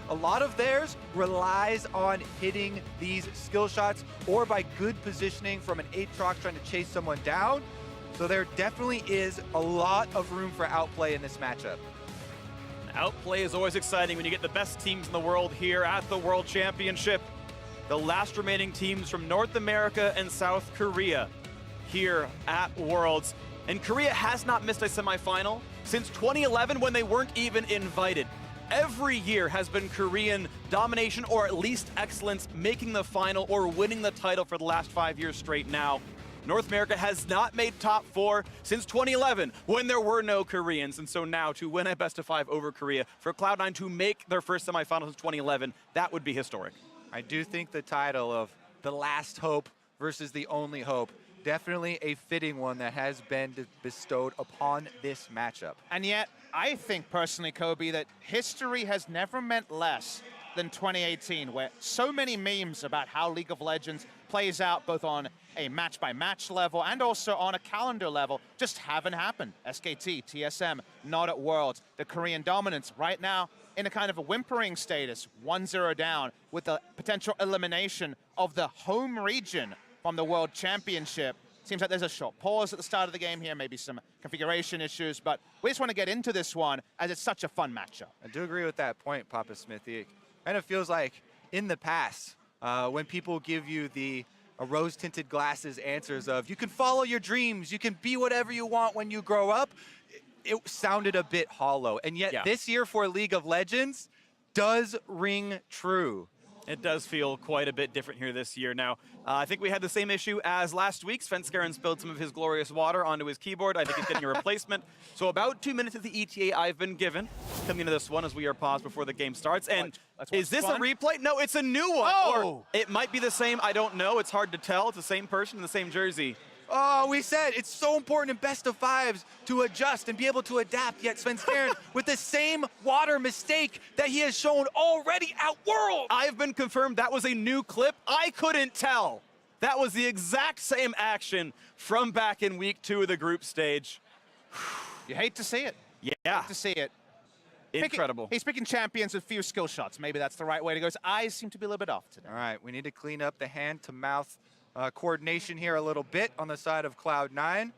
A lot of theirs relies on hitting these skill shots or by good positioning from an 8-troc trying to chase someone down. So there definitely is a lot of room for outplay in this matchup. Outplay is always exciting when you get the best teams in the world here at the World Championship. The last remaining teams from North America and South Korea here at Worlds. And Korea has not missed a semifinal since 2011 when they weren't even invited. Every year has been Korean domination or at least excellence, making the final or winning the title for the last 5 years straight now. North America has not made top 4 since 2011 when there were no Koreans. And so now to win a best of 5 over Korea, for Cloud9 to make their first semifinal since 2011, that would be historic. I do think the title of the last hope versus the only hope, definitely a fitting one that has been bestowed upon this matchup. And yet, I think personally, Kobe, that history has never meant less than 2018, where so many memes about how League of Legends plays out both on a match-by-match level and also on a calendar level just haven't happened. SKT, TSM, not at Worlds. The Korean dominance right now in a kind of a whimpering status, 1-0 down with the potential elimination of the home region from the World Championship. Seems like there's a short pause at the start of the game here, maybe some configuration issues, but we just want to get into this one as it's such a fun matchup. I do agree with that point, Papa Smithy. It kind of feels like in the past, when people give you the rose-tinted glasses answers of, you can follow your dreams, you can be whatever you want when you grow up, it sounded a bit hollow. And yet this year for League of Legends does ring true. It does feel quite a bit different here this year. Now, I think we had the same issue as last week. Svenskeren spilled some of his glorious water onto his keyboard. I think he's getting a replacement. So about 2 minutes of the ETA I've been given coming into this one as we are paused before the game starts. And is this a replay? No, it's a new one. Oh! Or it might be the same. I don't know. It's hard to tell. It's the same person in the same jersey. Oh, we said it's so important in best of 5s to adjust and be able to adapt, yet Svenskeren with the same water mistake that he has shown already at Worlds. I've been confirmed that was a new clip. I couldn't tell. That was the exact same action from back in week 2 of the group stage. You hate to see it. Yeah. Hate to see it. Incredible. He's picking champions with few skill shots. Maybe that's the right way to go. His eyes seem to be a little bit off today. All right, we need to clean up the hand-to-mouth coordination here a little bit on the side of Cloud9.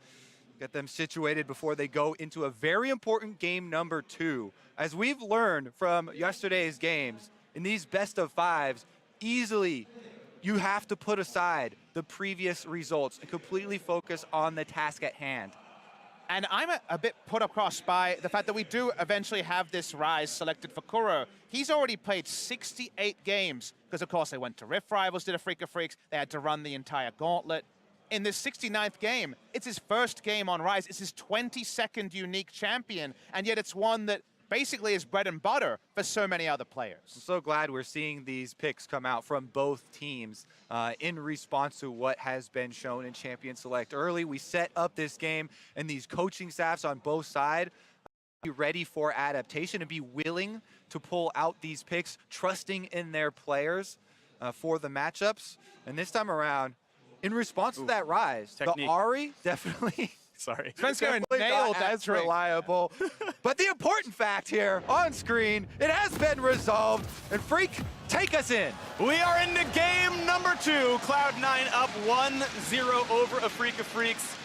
Get them situated before they go into a very important game number 2. As we've learned from yesterday's games, in these best of 5s, easily you have to put aside the previous results and completely focus on the task at hand. And I'm a bit put across by the fact that we do eventually have this Rise selected for Kuro. He's already played 68 games, because of course they went to Rift Rivals, did a Freak of Freaks, they had to run the entire gauntlet. In this 69th game, it's his first game on Rise, it's his 22nd unique champion, and yet it's one that basically is bread and butter for so many other players. I'm so glad we're seeing these picks come out from both teams in response to what has been shown in Champion Select early. We set up this game, and these coaching staffs on both sides be ready for adaptation and be willing to pull out these picks, trusting in their players for the matchups. And this time around, in response to that Rise, Technique. the Ahri definitely... Sorry. Svenskeren nailed that as trick. reliable. But the important fact here on screen, it has been resolved. And Freak, take us in. We are into game number 2. Cloud9 up 1-0 over a Freak of Freaks.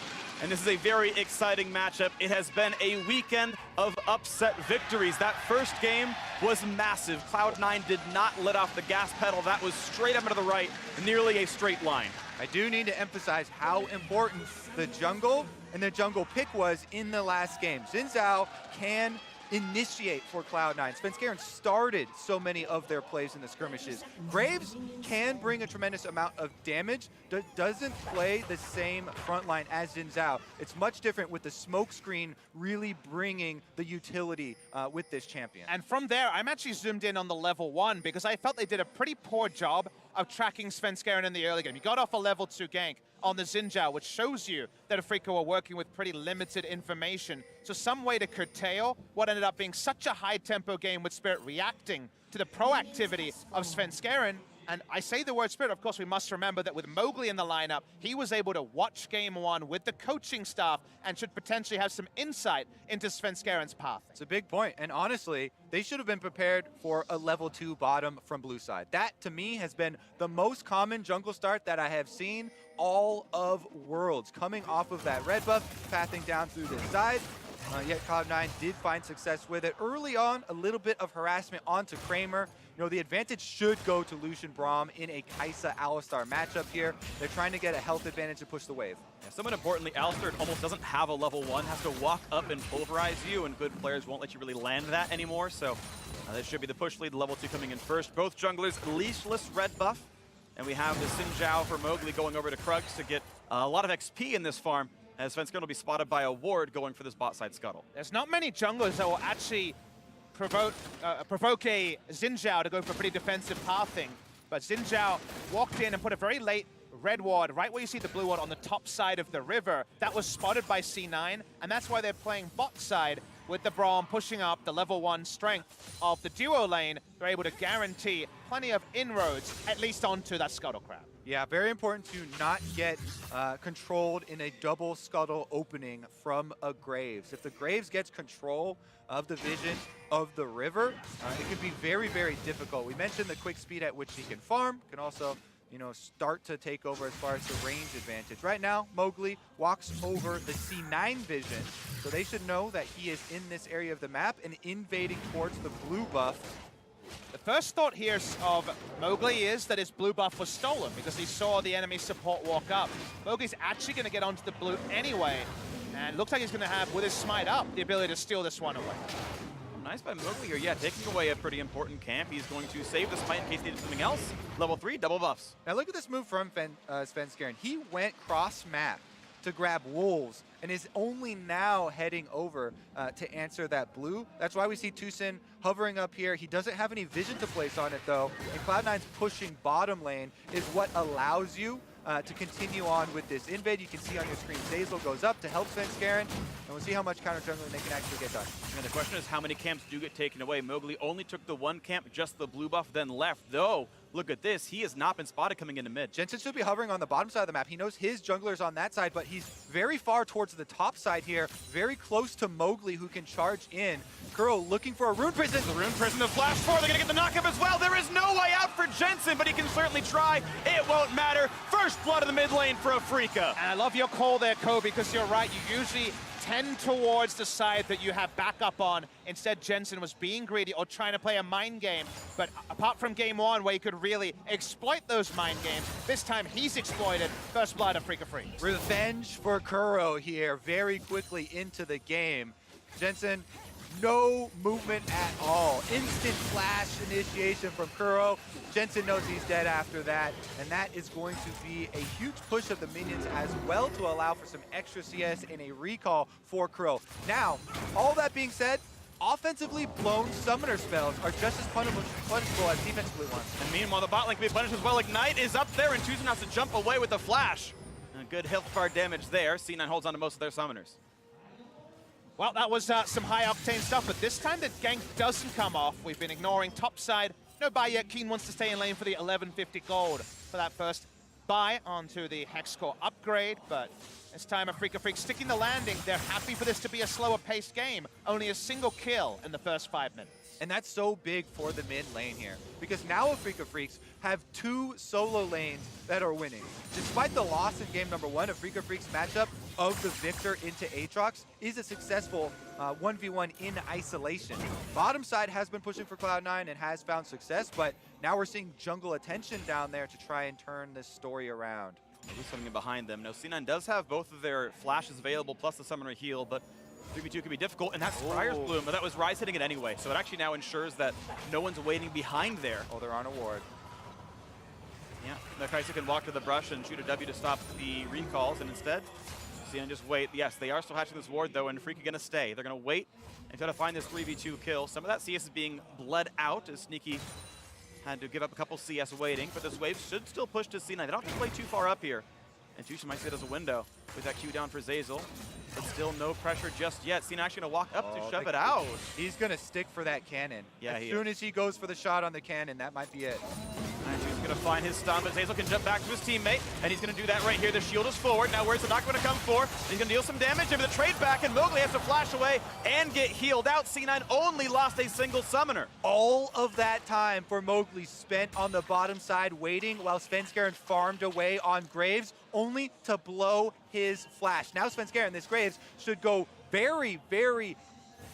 And this is a very exciting matchup. It has been a weekend of upset victories. That first game was massive. Cloud9 did not let off the gas pedal. That was straight up into the right, nearly a straight line. I do need to emphasize how important the jungle and the jungle pick was in the last game. Xin Zhao can initiate for Cloud9. Svenskeren started so many of their plays in the skirmishes. Graves can bring a tremendous amount of damage, doesn't play the same front line as Xin Zhao. It's much different with the smoke screen really bringing the utility with this champion. And from there, I'm actually zoomed in on the level 1 because I felt they did a pretty poor job of tracking Svenskeren in the early game. He got off a level 2 gank on the Xin Zhao, which shows you that Afrika were working with pretty limited information. So some way to curtail what ended up being such a high-tempo game with Spirit reacting to the proactivity of Svenskeren. And I say the word spirit, of course, we must remember that with Mowgli in the lineup, he was able to watch game one with the coaching staff and should potentially have some insight into Svenskeren's path. It's a big point, and honestly, they should have been prepared for a level 2 bottom from blue side. That, to me, has been the most common jungle start that I have seen all of Worlds, coming off of that red buff, pathing down through this side. Yet Cloud9 did find success with it. Early on, a little bit of harassment onto Kramer. You know, the advantage should go to Lucian Braum in a Kaisa-Alistar matchup here. They're trying to get a health advantage to push the wave. Yeah, somewhat importantly, Alistar almost doesn't have a level 1, has to walk up and pulverize you, and good players won't let you really land that anymore, so this should be the push lead, level 2 coming in first. Both junglers, leashless red buff, and we have the Xin Zhao for Mowgli going over to Krugs to get a lot of XP in this farm, as Svenskeren will be spotted by a ward going for this bot side scuttle. There's not many junglers that will actually provoke a Xin Zhao to go for pretty defensive pathing, but Xin Zhao walked in and put a very late red ward right where you see the blue ward on the top side of the river. That was spotted by C9, and that's why they're playing bot side with the Braum pushing up the level 1 strength of the duo lane. They're able to guarantee plenty of inroads, at least onto that Scuttle Crab. Yeah, very important to not get controlled in a double scuttle opening from a Graves. If the Graves gets control of the vision of the river, it can be very, very difficult. We mentioned the quick speed at which he can farm, can also, you know, start to take over as far as the range advantage. Right now, Mowgli walks over the C9 vision, so they should know that he is in this area of the map and invading towards the blue buff. The first thought here of Mowgli is that his blue buff was stolen because he saw the enemy support walk up. Mowgli's actually going to get onto the blue anyway, and looks like he's going to have, with his smite up, the ability to steal this one away. Nice by Mowgli here, yeah, taking away a pretty important camp. He's going to save the smite in case he needed something else. Level 3, double buffs. Now look at this move from Svenskeren. He went cross-map to grab wolves and is only now heading over to answer that blue. That's why we see Tucson hovering up here. He doesn't have any vision to place on it though, and Cloud9's pushing bottom lane is what allows you to continue on with this invade. You can see on your screen Zeyzal goes up to help Svenskeren, and we'll see how much counter jungling they can actually get done. And the question is how many camps do get taken away. Mowgli only took the one camp, just the blue buff, then left. Though, look at this, he has not been spotted coming into mid. Jensen should be hovering on the bottom side of the map. He knows his jungler's on that side, but he's very far towards the top side here, very close to Mowgli, who can charge in. Kuro looking for a rune prison. The rune prison to flash for, they're gonna get the knockup as well. There is no way out for Jensen, but he can certainly try. It won't matter. First blood of the mid lane for Afrika. And I love your call there, Kobe, because you're right. You usually tend towards the side that you have backup on. Instead, Jensen was being greedy or trying to play a mind game. But apart from game one, where he could really exploit those mind games, this time he's exploited. First blood of Afrika Free. Revenge for Kuro here, very quickly into the game. Jensen, no movement at all. Instant flash initiation from Kuro. Jensen knows he's dead after that, and that is going to be a huge push of the minions as well to allow for some extra CS and a recall for Kuro. Now, all that being said, offensively blown summoner spells are just as punishable as defensively ones. And meanwhile, the bot lane can be punished as well. Ignite is up there, and Tucson has to jump away with the flash. And a good health bar damage there. C9 holds on to most of their summoners. Well, that was some high-octane stuff, but this time the gank doesn't come off. We've been ignoring topside. No buy yet. Keen wants to stay in lane for the 1150 gold for that first buy onto the Hex Core upgrade, but this time Afrika Freak sticking the landing. They're happy for this to be a slower-paced game. Only a single kill in the first 5 minutes. And that's so big for the mid lane here, because now Afrika Freaks have 2 solo lanes that are winning. Despite the loss in game number 1, Afrika Freaks matchup of the Victor into Aatrox is a successful 1v1 in isolation. Bottom side has been pushing for Cloud9 and has found success, but now we're seeing jungle attention down there to try and turn this story around. There's something behind them. Now, C9 does have both of their flashes available, plus the summoner heal, but 3v2 can be difficult, and that's Briar's Bloom, but that was Rise hitting it anyway, so it actually now ensures that no one's waiting behind there. Oh, they're on a ward. Yeah, the Kaisa can walk to the brush and shoot a W to stop the recalls, and instead, C9 just wait. Yes, they are still hatching this ward, though, and Freak are gonna stay. They're gonna wait and try to find this 3v2 kill. Some of that CS is being bled out, as Sneaky had to give up a couple CS waiting, but this wave should still push to C9. They don't have to play too far up here. And Tucson might see it as a window with that Q down for Zeyzal. But still no pressure just yet. C9 actually gonna walk up to shove it out. He's gonna stick for that cannon. Yeah, as soon as he goes for the shot on the cannon, that might be it. And Tucson gonna find his stun, but Zeyzal can jump back to his teammate, and he's gonna do that right here. The shield is forward. Now where's the knock gonna come for? He's gonna deal some damage, and the trade back, and Mowgli has to flash away and get healed out. C9 only lost a single summoner. All of that time for Mowgli spent on the bottom side waiting while Svenskeren farmed away on Graves, only to blow his flash. Now Svenskeren, this Graves, should go very, very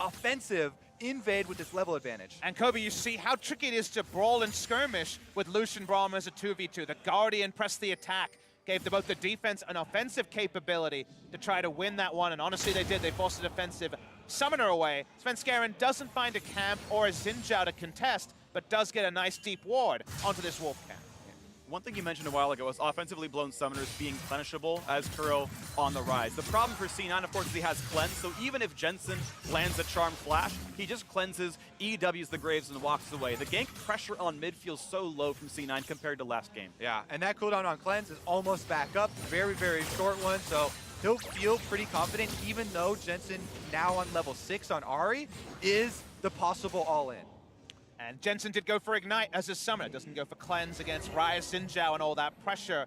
offensive invade with this level advantage. And Kobe, you see how tricky it is to brawl and skirmish with Lucian Braum as a 2v2. The Guardian pressed the attack, gave both the defense and offensive capability to try to win that one, and honestly they did. They forced a defensive summoner away. Svenskeren doesn't find a camp or a Xinjiao to contest, but does get a nice deep ward onto this wolf camp. One thing you mentioned a while ago was offensively blown summoners being punishable as Kuro on the rise. The problem for C9, of course, is he has cleanse, so even if Jensen lands a charm flash, he just cleanses, EWs the Graves, and walks away. The gank pressure on mid feels so low from C9 compared to last game. Yeah, and that cooldown on cleanse is almost back up. Very, very short one, so he'll feel pretty confident, even though Jensen, now on level 6 on Ahri, is the possible all-in. And Jensen did go for Ignite as a summoner. Doesn't go for Cleanse against Rise, Xinjiao, and all that pressure.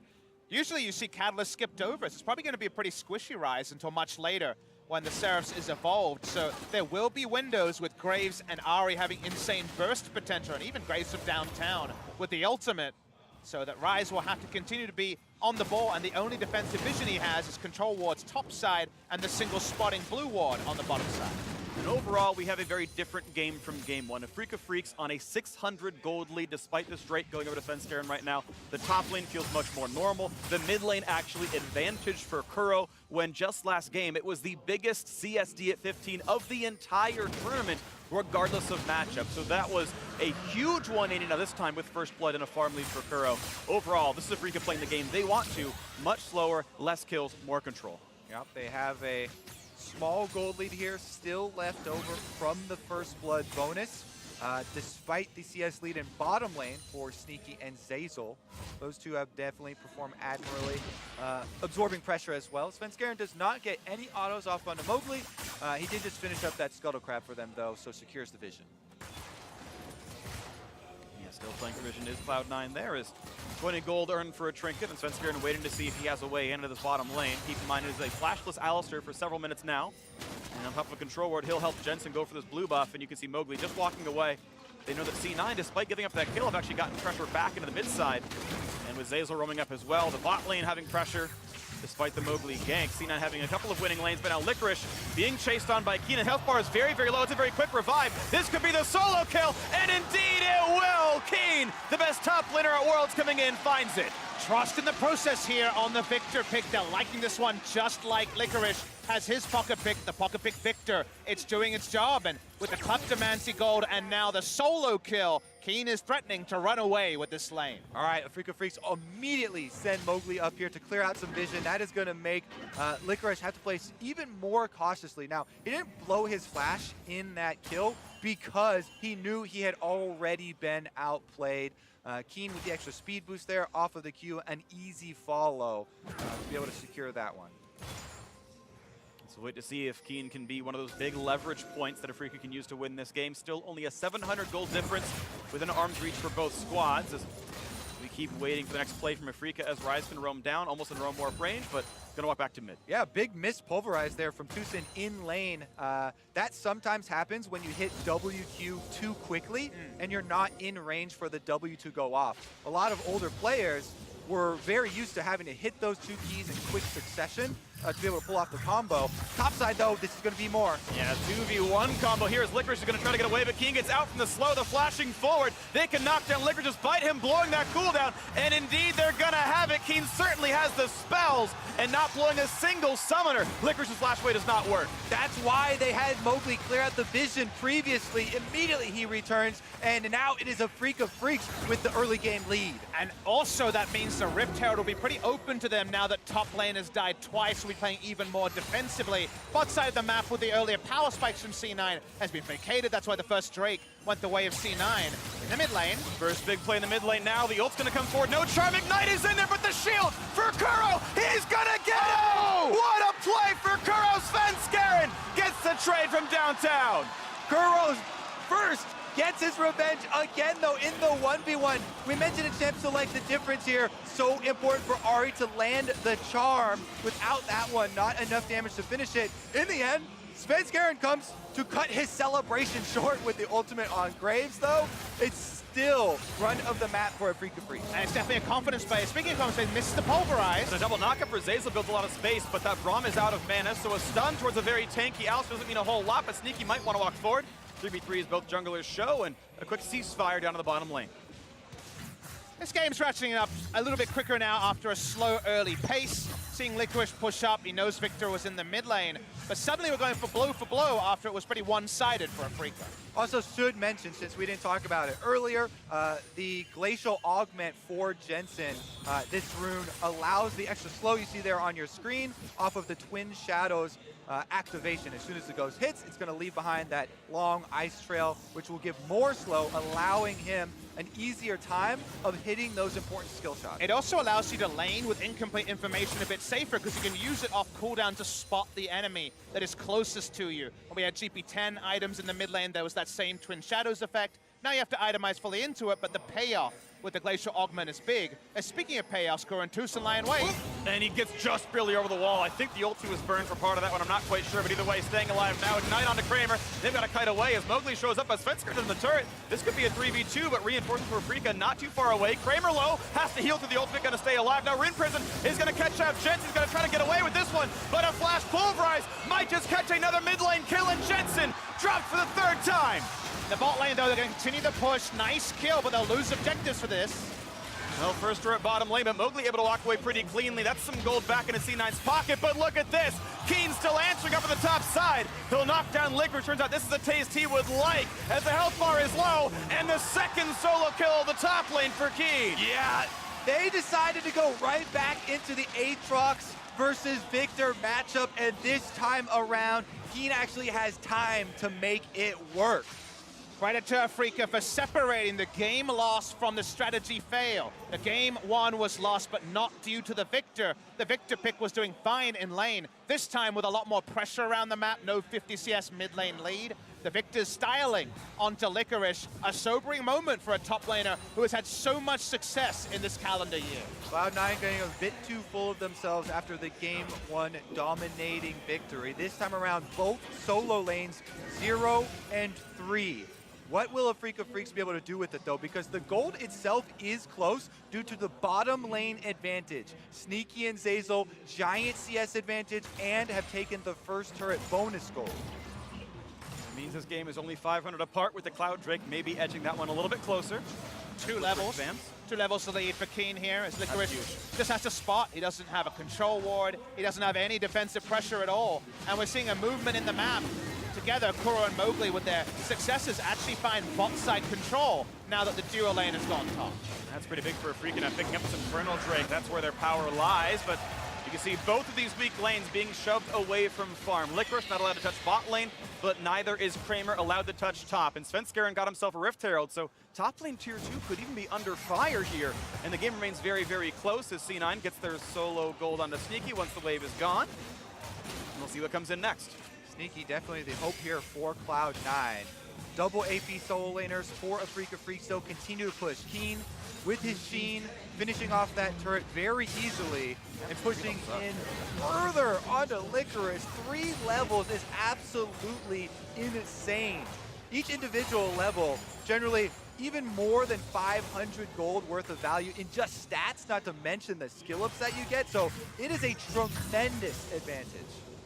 Usually you see Catalyst skipped over, so it's probably going to be a pretty squishy Rise until much later when the Seraphs is evolved. So there will be windows with Graves and Ahri having insane burst potential, and even Graves from downtown with the ultimate. So that Rise will have to continue to be on the ball, and the only defensive vision he has is control wards top side and the single spotting blue ward on the bottom side. And overall, we have a very different game from game one. Afrika Freaks on a 600 gold lead, despite this Drake going over to Svenskeren right now. The top lane feels much more normal. The mid lane actually advantaged for Kuro, when just last game, it was the biggest CSD at 15 of the entire tournament, regardless of matchup. So that was a huge 180 now this time with first blood and a farm lead for Kuro. Overall, this is Afrika playing the game they want to. Much slower, less kills, more control. Yep, they have a small gold lead here, still left over from the first blood bonus, despite the CS lead in bottom lane for Sneaky and Zeyzal. Those two have definitely performed admirably, absorbing pressure as well. Svenskeren does not get any autos off onto Mowgli. He did just finish up that Scuttle Crab for them though, so secures the vision. Yeah, still playing for vision is Cloud9 there. Is 20 gold earned for a trinket, and Svenskeren waiting to see if he has a way into this bottom lane. Keep in mind it is a flashless Alistar for several minutes now. And on top of a control ward, he'll help Jensen go for this blue buff, and you can see Mowgli just walking away. They know that C9, despite giving up that kill, have actually gotten pressure back into the mid side. And with Zeyzal roaming up as well, the bot lane having pressure, despite the Mowgli gank. C9 having a couple of winning lanes, but now Licorice being chased on by Keenan. Health bar is very, very low. It's a very quick revive. This could be the solo kill, and indeed it will! Keen, the best top laner at Worlds, coming in, finds it. Trust in the process here on the Victor pick. They're liking this one just like Licorice has his pocket pick, the pocket pick Victor. It's doing its job, and with the Kleptomancy gold and now the solo kill, Keen is threatening to run away with this lane. All right, Afrika Freaks immediately send Mowgli up here to clear out some vision. That is going to make Licorice have to play even more cautiously. Now, he didn't blow his flash in that kill because he knew he had already been outplayed. Keen with the extra speed boost there off of the Q, an easy follow to be able to secure that one. So wait to see if Keen can be one of those big leverage points that Afrika can use to win this game. Still only a 700 gold difference within arm's reach for both squads, as we keep waiting for the next play from Afrika as Rise can roam down, almost in roam warp range, but gonna walk back to mid. Yeah, big miss pulverize there from Tucson in lane. That sometimes happens when you hit WQ too quickly and you're not in range for the W to go off. A lot of older players were very used to having to hit those two keys in quick succession to be able to pull off the combo. Top side though, this is going to be more. Yeah, 2v1 combo here as Licorice is going to try to get away, but Keen gets out from the slow, the flashing forward. They can knock down Licorice despite him blowing that cooldown, and indeed they're going to have it. Keen certainly has the spells and not blowing a single summoner. Licorice's flash way does not work. That's why they had Mowgli clear out the vision previously. Immediately he returns, and now it is Afrika Freaks with the early game lead. And also that means the Rift Herald will be pretty open to them now that top lane has died twice. We'll be playing even more defensively. Bot side of the map with the earlier power spikes from C9 has been vacated. That's why the first Drake went the way of C9. In the mid lane. First big play in the mid lane now. The ult's going to come forward. No charm. Ignite is in there, but the shield for Kuro. He's going to get it! What a play for Kuro! Svenskeren gets the trade from downtown. Kuro's first gets his revenge again, though, in the 1v1. We mentioned in Champ Select the difference here. So important for Ari to land the charm. Without that one, not enough damage to finish it. In the end, Svenskeren comes to cut his celebration short with the ultimate on Graves, though. It's still run of the map for a Freak of Freaks. And it's definitely a confidence play. Speaking of confidence, they misses the Pulverize. The double knockup for Zeyzal builds a lot of space, but that Braum is out of mana, so a stun towards a very tanky Alice doesn't mean a whole lot, but Sneaky might want to walk forward. 3v3 is both junglers show, and a quick ceasefire down to the bottom lane. This game's ratcheting up a little bit quicker now after a slow early pace. Seeing Licorice push up, he knows Victor was in the mid lane, but suddenly we're going for blow after it was pretty one-sided for a Freaker. Also should mention, since we didn't talk about it earlier, the Glacial Augment for Jensen, this rune allows the extra slow you see there on your screen off of the Twin Shadows activation. As soon as the ghost hits, it's going to leave behind that long ice trail, which will give more slow, allowing him an easier time of hitting those important skill shots. It also allows you to lane with incomplete information a bit safer because you can use it off cooldown to spot the enemy that is closest to you. When we had GP10 items in the mid lane, there was that same Twin Shadows effect. Now you have to itemize fully into it, but the payoff with the Glacial Augment is big. And speaking of payoffs, Goran Lion Wave. And he gets just barely over the wall. I think the ulti was burned for part of that one. I'm not quite sure, but either way, staying alive now. Ignite onto Kramer. They've got to kite away as Mowgli shows up as Svenskeren in the turret. This could be a 3v2, but reinforcements for Freaka not too far away. Kramer low, has to heal through the ultimate, going to stay alive. Now Rin Prison is going to catch out Jensen's going to try to get away with this one, but a flash Pulverize might just catch another mid lane kill, and Jensen dropped for the third time. The bot lane, though, they're going to continue the push. Nice kill, but they'll lose objectives for this. Well, first turret bottom lane, but Mowgli able to walk away pretty cleanly. That's some gold back into C9's pocket, but look at this. Keen still answering up on the top side. He'll knock down Licorice. Turns out this is a taste he would like, as the health bar is low, and the second solo kill of the top lane for Keen. Yeah, they decided to go right back into the Aatrox versus Victor matchup, and this time around, Keen actually has time to make it work. Credit to Freaka for separating the game loss from the strategy fail. The game one was lost, but not due to the Victor. The Victor pick was doing fine in lane. This time with a lot more pressure around the map, no 50 CS mid lane lead. The Victor's styling onto Licorice, a sobering moment for a top laner who has had so much success in this calendar year. Cloud9 getting a bit too full of themselves after the game one dominating victory. This time around, both solo lanes, 0 and 3. What will a Freak of Freaks be able to do with it, though? Because the gold itself is close due to the bottom lane advantage. Sneaky and Zeyzal, giant CS advantage, and have taken the first turret bonus gold. It means this game is only 500 apart, with the Cloud Drake maybe edging that one a little bit closer. 2 levels. Two levels to lead for Keen here as Licorice just has to spot. He doesn't have a control ward. He doesn't have any defensive pressure at all. And we're seeing a movement in the map. Together, Kuro and Mowgli with their successes actually find bot side control now that the duo lane has gone top. That's pretty big for a Freak, and picking up this Infernal Drake. That's where their power lies, but you can see both of these weak lanes being shoved away from farm. Licorice not allowed to touch bot lane, but neither is Kramer allowed to touch top. And Svenskeren got himself a Rift Herald, so top lane tier 2 could even be under fire here. And the game remains very, very close as C9 gets their solo gold onto Sneaky once the wave is gone. And we'll see what comes in next. Sneaky definitely the hope here for Cloud9. Double AP solo laners for a Freak of Freaks, so continue to push. Keen with his Sheen, finishing off that turret very easily and pushing in further onto Licorice. 3 levels is absolutely insane. Each individual level generally even more than 500 gold worth of value in just stats, not to mention the skill ups that you get, so it is a tremendous advantage.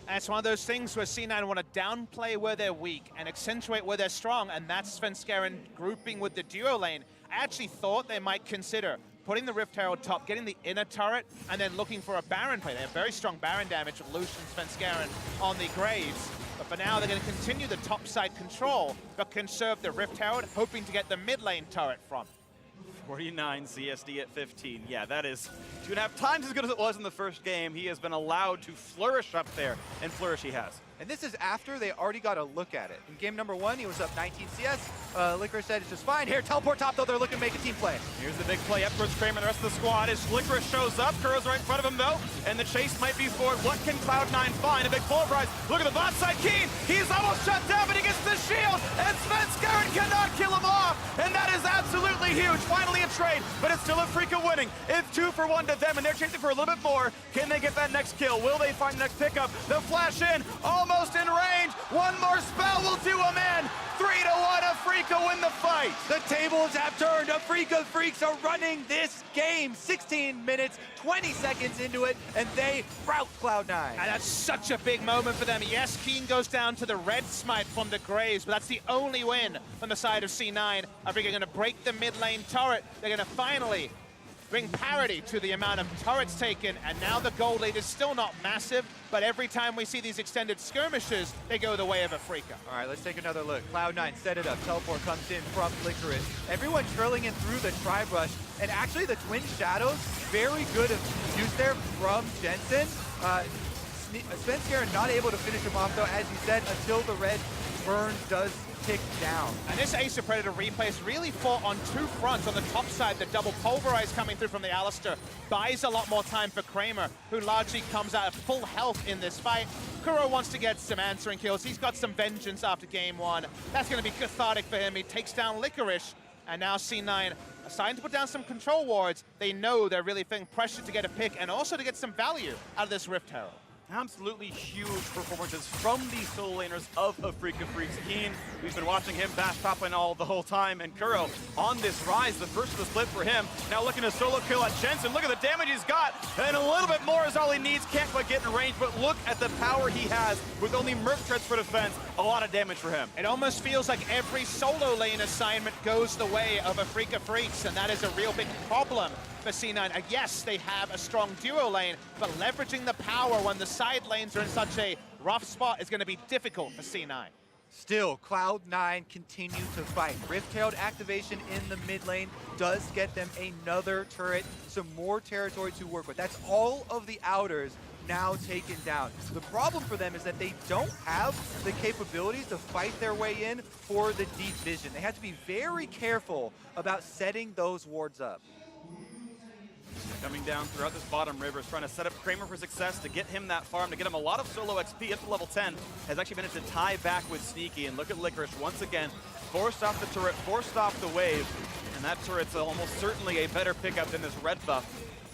And it's one of those things where C9 want to downplay where they're weak and accentuate where they're strong, and that's Svenskeren grouping with the duo lane. I actually thought they might consider putting the Rift Herald top, getting the inner turret, and then looking for a Baron play. They have very strong Baron damage with Lucian Svenskeren on the Graves. But for now, they're going to continue the top side control, but conserve the Rift Herald, hoping to get the mid lane turret from. 49 CSD at 15. Yeah, that is 2.5 times as good as it was in the first game. He has been allowed to flourish up there, and flourish he has. And this is after they already got a look at it. In game number 1, he was up 19 CS. Licorice said it's just fine. Here, teleport top, though. They're looking to make a team play. Here's the big play up towards Kramer and the rest of the squad as Licorice shows up. Kuro's right in front of him, though, and the chase might be forward. What can Cloud9 find? A big pulverize. Look at the bot side. Keen, he's almost shut down, but he gets the shield, and Svenskeren cannot kill him off, and that is absolutely huge. Finally a trade, but it's still Afrika winning. It's 2 for 1 to them, and they're chasing for a little bit more. Can they get that next kill? Will they find the next pickup? The flash in, almost in range. One more spell will do him in. 3-1, Afrika win the fight. The tables have turned. Afrika Freaks are running this game. 16 minutes, 20 seconds into it, and they rout Cloud9. And that's such a big moment for them. Yes, Keen goes down to the red smite from the Graves, but that's the only win on the side of C9. Afrika are going to break the mid lane turret. They're going to finally bring parity to the amount of turrets taken, and now the gold lead is still not massive, but every time we see these extended skirmishes, they go the way of Afrika. All right, let's take another look. Cloud9 set it up. Teleport comes in from Licorice. Everyone drilling in through the tri-brush, and actually the Twin Shadows, very good use there from Jensen. Svenskeren not able to finish him off, though, as you said, until the red burn does tick down. And this Ace of Predator replays really fought on 2 fronts. On the top side, the double pulverize coming through from the Alistair buys a lot more time for Kramer, who largely comes out of full health in this fight. Kuro wants to get some answering kills. He's got some vengeance after game 1. That's going to be cathartic for him. He takes down Licorice, and now C9 are starting to put down some control wards. They know they're really feeling pressure to get a pick and also to get some value out of this Rift Herald. Absolutely huge performances from the solo laners of Afrika Freaks. Keen, we've been watching him bash top lane all the whole time, and Kuro on this rise, the first of the split for him. Now looking to solo kill at Jensen. Look at the damage he's got, and a little bit more is all he needs. Can't quite get in range, but look at the power he has with only Merc Treads for defense. A lot of damage for him. It almost feels like every solo lane assignment goes the way of Afrika Freaks, and that is a real big problem for C9. Yes, they have a strong duo lane, but leveraging the power when the side lanes are in such a rough spot is going to be difficult for C9. Still, Cloud9 continue to fight. Rift Herald activation in the mid lane does get them another turret, some more territory to work with. That's all of the outers now taken down. The problem for them is that they don't have the capabilities to fight their way in for the deep vision. They have to be very careful about setting those wards up. Coming down throughout this bottom river, is trying to set up Kramer for success to get him that farm, to get him a lot of solo XP up to level 10. Has actually managed to tie back with Sneaky, and look at Licorice once again. Forced off the turret, forced off the wave, and that turret's almost certainly a better pickup than this red buff.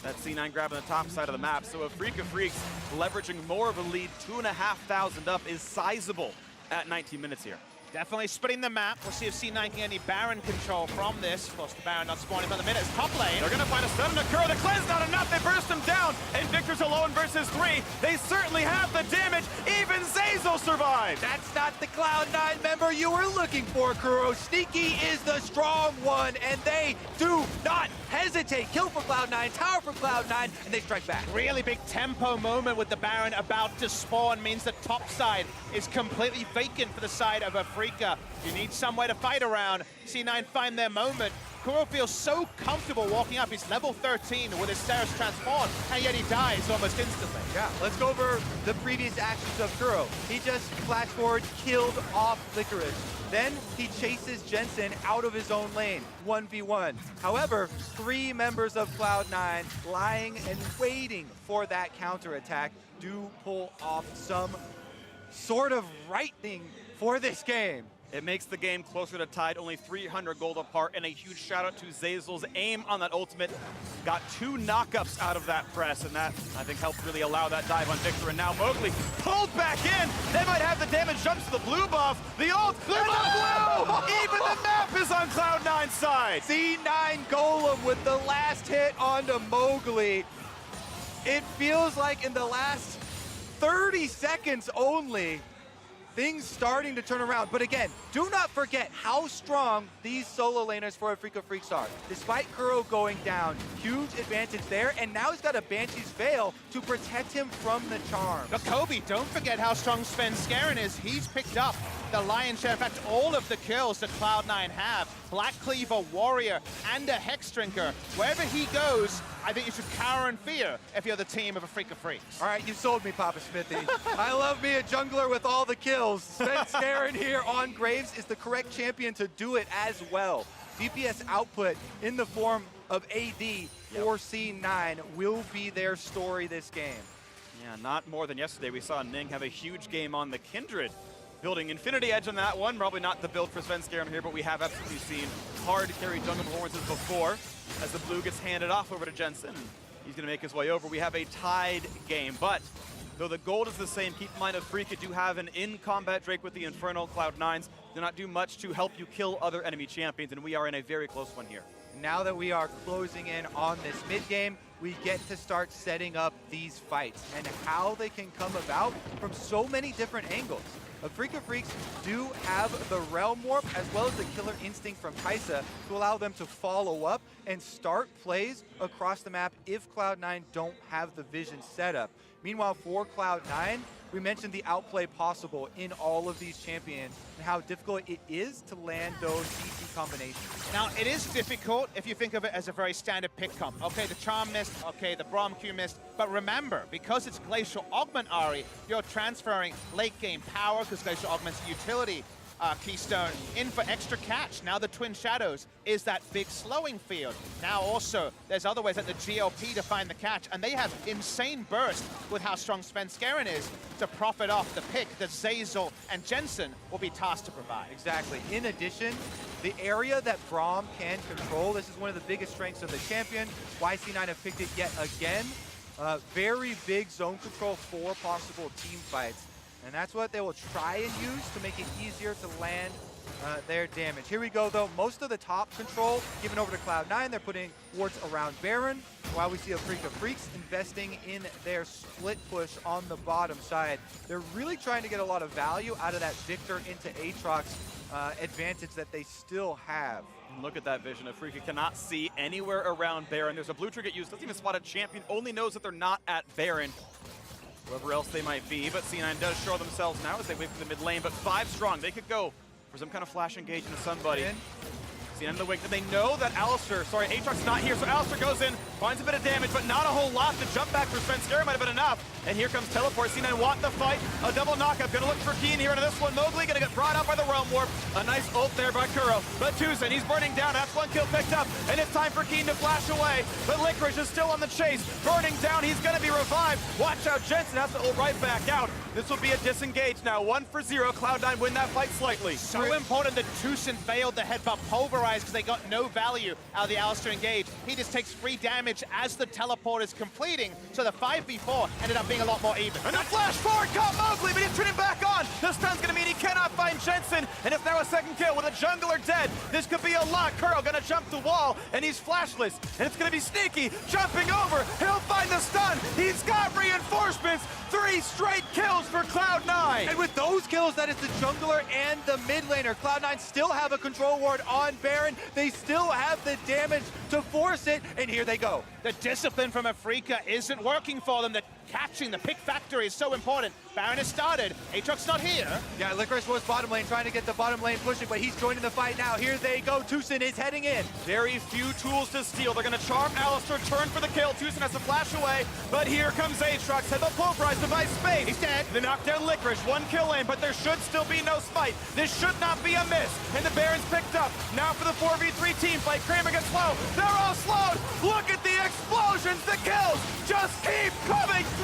That C9 grabbing the top side of the map. So Afrika Freaks leveraging more of a lead, 2,500 up, is sizable at 19 minutes here. Definitely splitting the map. We'll see if C9 can get any Baron control from this. Of course, the Baron not spawning for the minutes. Top lane. They're going to find a stun to Kuro. The cleanse not enough. They burst him down. And Victor's alone versus 3. They certainly have the damage. Even Zazo survived. That's not the Cloud9 member you were looking for, Kuro. Sneaky is the strong one, and they do not hesitate. Kill for Cloud9, tower for Cloud9, and they strike back. Really big tempo moment with the Baron about to spawn means the top side is completely vacant for the side of Afrika. You need some way to fight around. C9 find their moment. Kuro feels so comfortable walking up. He's level 13 with his Ceres transform, and yet he dies almost instantly. Yeah, let's go over the previous actions of Kuro. He just flash forward, killed off Licorice. Then he chases Jensen out of his own lane, 1v1. However, 3 members of Cloud9 lying and waiting for that counterattack do pull off some sort of right thing for this game. It makes the game closer to tied, only 300 gold apart, and a huge shout out to Zazel's aim on that ultimate. Got 2 knockups out of that press, and that, I think, helped really allow that dive on Victor. And now Mowgli pulled back in. They might have the damage, jumps to the blue buff. The ult, blue buff! Even the map is on Cloud9's side. C9 Golem with the last hit onto Mowgli. It feels like in the last 30 seconds only, things starting to turn around. But again, do not forget how strong these solo laners for Afrika Freaks are. Despite Kuro going down, huge advantage there, and now he's got a Banshee's Veil to protect him from the charm. But Kobe, don't forget how strong Svenskeren is. He's picked up the lion's share, in fact, all of the kills that Cloud9 have. Black Cleaver, Warrior, and a Hex Drinker. Wherever he goes, I think you should cower in fear if you're the team of a Freak of Freaks. All right, you sold me, Papa Smithy. I love me a jungler with all the kills. Sven Skaren here on Graves is the correct champion to do it as well. DPS output in the form of AD for C9 will be their story this game. Yeah, not more than yesterday. We saw Ning have a huge game on the Kindred. Building Infinity Edge on that one. Probably not the build for Sven Skaren here, but we have absolutely seen hard carry jungle performances before as the blue gets handed off over to Jensen. He's going to make his way over. We have a tied game, but though the gold is the same, keep in mind Afrika do have an in-combat Drake with the Infernal Cloud9s. Do not do much to help you kill other enemy champions, and we are in a very close one here. Now that we are closing in on this mid game, we get to start setting up these fights and how they can come about from so many different angles. Freak of Freaks do have the Realm Warp as well as the Killer Instinct from Kai'Sa to allow them to follow up and start plays across the map if Cloud9 don't have the vision set up. Meanwhile, for Cloud9, we mentioned the outplay possible in all of these champions and how difficult it is to land those CC combinations. Now, it is difficult if you think of it as a very standard pick comp. Okay, the Charm missed, okay, the Braum Q missed, but remember, because it's Glacial Augment Ari, you're transferring late game power because Glacial Augment's a utility keystone in for extra catch. Now the Twin Shadows is that big slowing field. Now also, there's other ways like the GLP to find the catch, and they have insane burst with how strong Sven Skaren is to profit off the pick that Zeyzal and Jensen will be tasked to provide. Exactly. In addition, the area that Braum can control, this is one of the biggest strengths of the champion. YC9 have picked it yet again. Very big zone control for possible team fights. And that's what they will try and use to make it easier to land their damage. Here we go, though. Most of the top control given over to Cloud9. They're putting wards around Baron, while we see a Freak of Freaks investing in their split push on the bottom side. They're really trying to get a lot of value out of that Victor into Aatrox advantage that they still have. And look at that vision. Afrika cannot see anywhere around Baron. There's a blue trigger used. Doesn't even spot a champion. Only knows that they're not at Baron. Whoever else they might be, but C9 does show themselves now as they wait for the mid lane, but 5 strong. They could go for some kind of flash engage into somebody. C9 in the wing. They know that Aatrox is not here, so Alistar goes in, finds a bit of damage, but not a whole lot. The jump back for Sven Skaren might have been enough. And here comes Teleport. C9 want the fight. A double knockup. Gonna look for Keen here into this one. Mowgli gonna get brought out by the Realm Warp. A nice ult there by Kuro. But Tucson, he's burning down. That's one kill picked up. And it's time for Keen to flash away. But Licorice is still on the chase. Burning down. He's gonna be revived. Watch out. Jensen has to ult right back out. This will be a disengage now. 1-0. Cloud9 win that fight slightly. So important that Tucson failed the headbutt pulverized because they got no value out of the Alistar engage. He just takes free damage as the teleport is completing. So the 5v4 ended up being a lot more even. And a flash forward caught Mowgli, but he's turning back on. The stun's gonna mean he cannot find Jensen, and it's now a second kill with a jungler dead. This could be a lot. Kuro gonna jump the wall, and he's flashless, and it's gonna be sneaky, jumping over. He'll find the stun. He's got reinforcements. 3 straight kills for Cloud9. And with those kills, that is the jungler and the mid laner. Cloud9 still have a control ward on Baron. They still have the damage to force it, and here they go. The discipline from Afrika isn't working for them. The catching the pick factory is so important. Baron has started. Aatrox not here. Yeah, Licorice was bottom lane, trying to get the bottom lane pushing, but he's joining the fight now. Here they go. Tucson is heading in. Very few tools to steal. They're going to charm Alistar, turn for the kill. Tucson has to flash away, but here comes Aatrox. Headbutt pulverized, device space. He's dead. The knockdown Licorice, 1 kill in, but there should still be no smite. This should not be a miss, and the Baron's picked up. Now for the 4v3 team fight. Kramer gets slow. They're all slowed. Look at the explosions. The kills just keep coming through,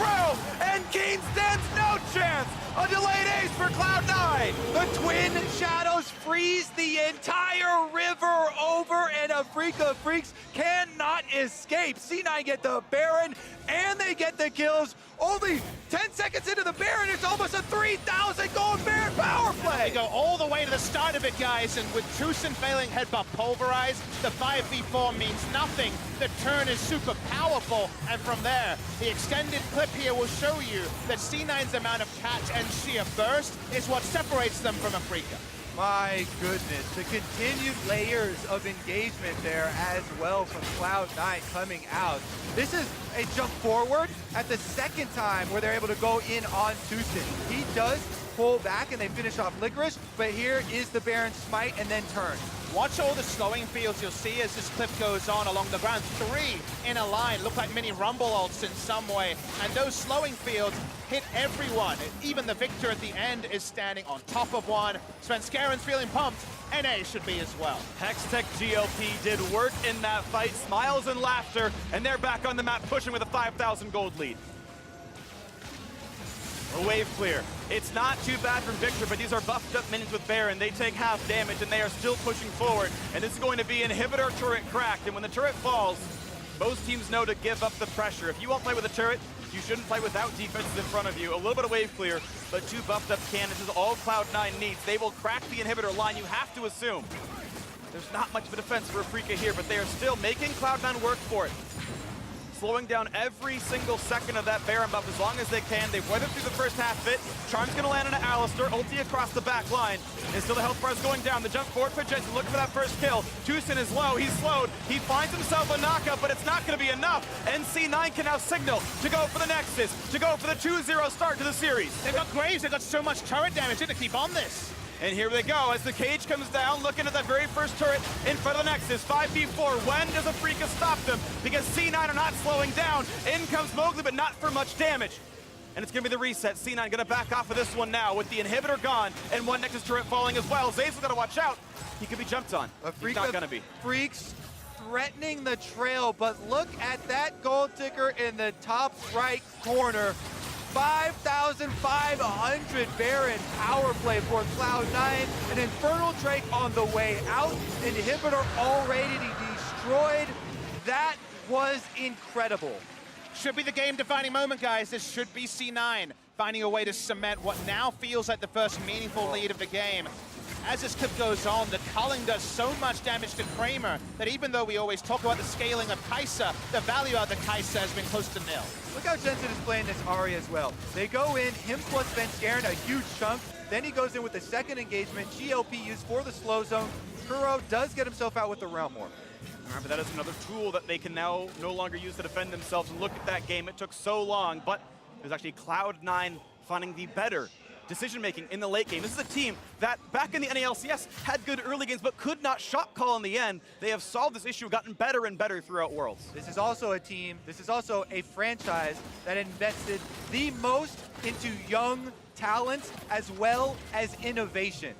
and Keen stands no chance. A delayed ace for Cloud9. The Twin Shadows freeze the entire river over, and Freak of Freaks cannot escape. C9 get the Baron, and they get the kills. Only 10 seconds into the Baron, it's almost a 3,000 gold Baron power play. They go all the way to the start of it, guys, and with Tucson failing headbutt pulverized, the 5v4 means nothing. The turn is super powerful, and from there, the extended clip here will show you that C9's amount of catch and sheer burst is what separates them from Afrika. My goodness, the continued layers of engagement there as well from Cloud9 coming out. This is a jump forward at the second time where they're able to go in on Tucson. He does pull back and they finish off Licorice, but here is the Baron smite and then turn. Watch all the slowing fields you'll see as this clip goes on along the ground. 3 in a line, look like mini rumble ults in some way. And those slowing fields hit everyone. Even the victor at the end is standing on top of one. Svenskeren's feeling pumped. NA should be as well. Hextech GLP did work in that fight. Smiles and laughter, and they're back on the map pushing with a 5,000 gold lead. A wave clear. It's not too bad from Victor, but these are buffed up minions with Baron. They take half damage, and they are still pushing forward. And this is going to be inhibitor turret cracked. And when the turret falls, most teams know to give up the pressure. If you won't play with a turret, you shouldn't play without defenses in front of you. A little bit of wave clear, but 2 buffed up cannons is all Cloud9 needs. They will crack the inhibitor line, you have to assume. There's not much of a defense for Afrika here, but they are still making Cloud9 work for it. Slowing down every single second of that Baron buff as long as they can. They've weathered through the first half bit. Charm's gonna land on an Alistar, ulti across the back line. And still the health bar is going down. The jump forward for Jensen, looking for that first kill. Tucson is low, he's slowed. He finds himself a knockup, but it's not gonna be enough. NC9 can now signal to go for the Nexus, to go for the 2-0 start to the series. They've got Graves, they've got so much turret damage, they have to keep on this. And here they go, as the cage comes down, looking at that very first turret in front of the Nexus. 5v4, when does Afrika stop them? Because C9 are not slowing down. In comes Mowgli, but not for much damage. And it's gonna be the reset. C9 gonna back off of this one now with the inhibitor gone and one Nexus turret falling as well. Zay's gotta watch out. He could be jumped on. He's not gonna be. Freaks threatening the trail, but look at that gold ticker in the top right corner. 5,500 Baron power play for Cloud9. An Infernal Drake on the way out. Inhibitor already destroyed. That was incredible. Should be the game-defining moment, guys. This should be C9 finding a way to cement what now feels like the first meaningful lead of the game. As this clip goes on, the culling does so much damage to Kramer that even though we always talk about the scaling of Kai'Sa, the value of the Kai'Sa has been close to nil. Look how Jensen is playing this Ahri as well. They go in, him plus Svenskeran, a huge chunk. Then he goes in with the second engagement, GLP used for the slow zone. Kuro does get himself out with the Realm War. Remember, that is another tool that they can now no longer use to defend themselves. And look at that game, it took so long, but it was actually Cloud9 finding the better decision-making in the late game. This is a team that back in the NALCS had good early games, but could not shot call in the end. They have solved this issue, gotten better and better throughout Worlds. This is also a team, this is also a franchise that invested the most into young talent as well as innovation.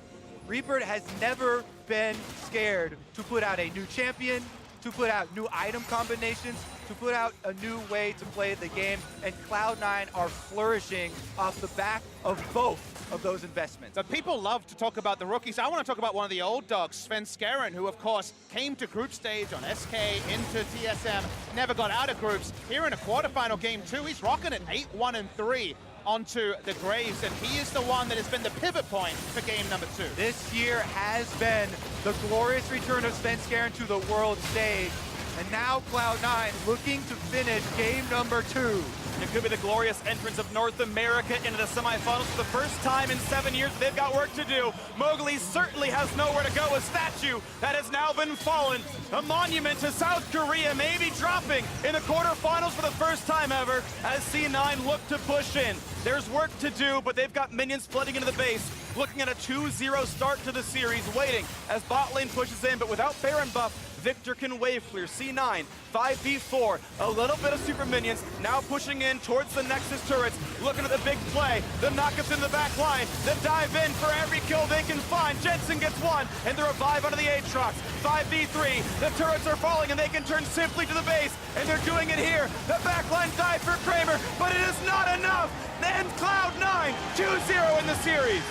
Reaper has never been scared to put out a new champion, to put out new item combinations, to put out a new way to play the game, and Cloud9 are flourishing off the back of both of those investments. But people love to talk about the rookies. I want to talk about one of the old dogs, Svenskeren, who of course came to group stage on SK, into TSM, never got out of groups. Here in a quarterfinal game 2, he's rocking it 8-1-3 onto the Graves, and he is the one that has been the pivot point for game number 2. This year has been the glorious return of Svenskeran to the world stage, and now Cloud9 looking to finish game number 2. It could be the glorious entrance of North America into the semifinals for the first time in 7 years. They've got work to do. Mowgli certainly has nowhere to go. A statue that has now been fallen. A monument to South Korea may be dropping in the quarterfinals for the first time ever as C9 look to push in. There's work to do, but they've got minions flooding into the base. Looking at a 2-0 start to the series, waiting as bot lane pushes in, but without Baron buff, Victor can wave clear. C9, 5v4, a little bit of super minions, now pushing in towards the Nexus turrets, looking at the big play, the knockups in the back line, the dive in for every kill they can find. Jensen gets one, and the revive onto the Aatrox. 5v3, the turrets are falling, and they can turn simply to the base, and they're doing it here. The backline dive for Kramer, but it is not enough, and Cloud9, 2-0 in the series.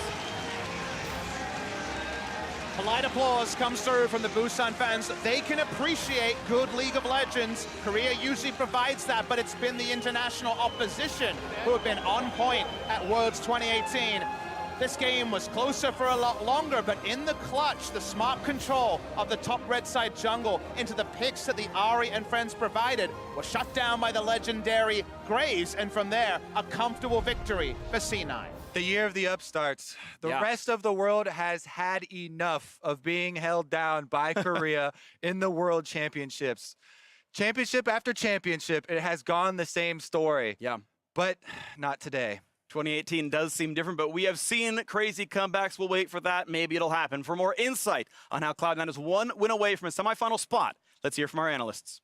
Polite applause comes through from the Busan fans. They can appreciate good League of Legends. Korea usually provides that, but it's been the international opposition who have been on point at Worlds 2018. This game was closer for a lot longer, but in the clutch, the smart control of the top red side jungle into the picks that the Ahri and friends provided was shut down by the legendary Graves, and from there, a comfortable victory for C9. The year of the upstarts. The rest of the world has had enough of being held down by Korea in the World Championships. Championship after championship, it has gone the same story. Yeah. But not today. 2018 does seem different, but we have seen crazy comebacks. We'll wait for that. Maybe it'll happen. For more insight on how Cloud9 is one win away from a semifinal spot, let's hear from our analysts.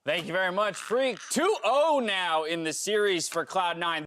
Thank you very much, Freak. 2-0 now in the series for Cloud9.